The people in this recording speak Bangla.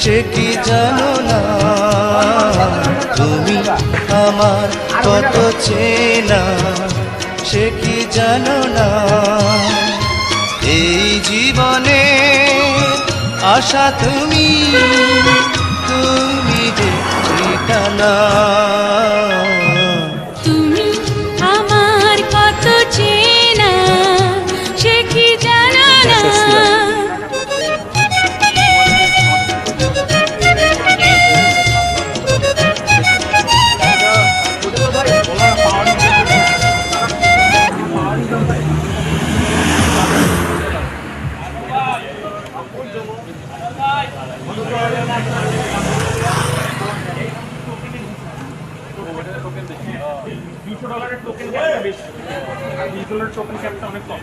সে কি জানো না, তুমি আমার কত চেনা সে কি জানো না। এই জীবনে আশা তুমি, তুমি যে ঠিকানা। তুমি আমার কত চেনা সে কি জানো না। $200 টোকেন বেশি, $20 টোকেন ক্যাপটা অনেক কম।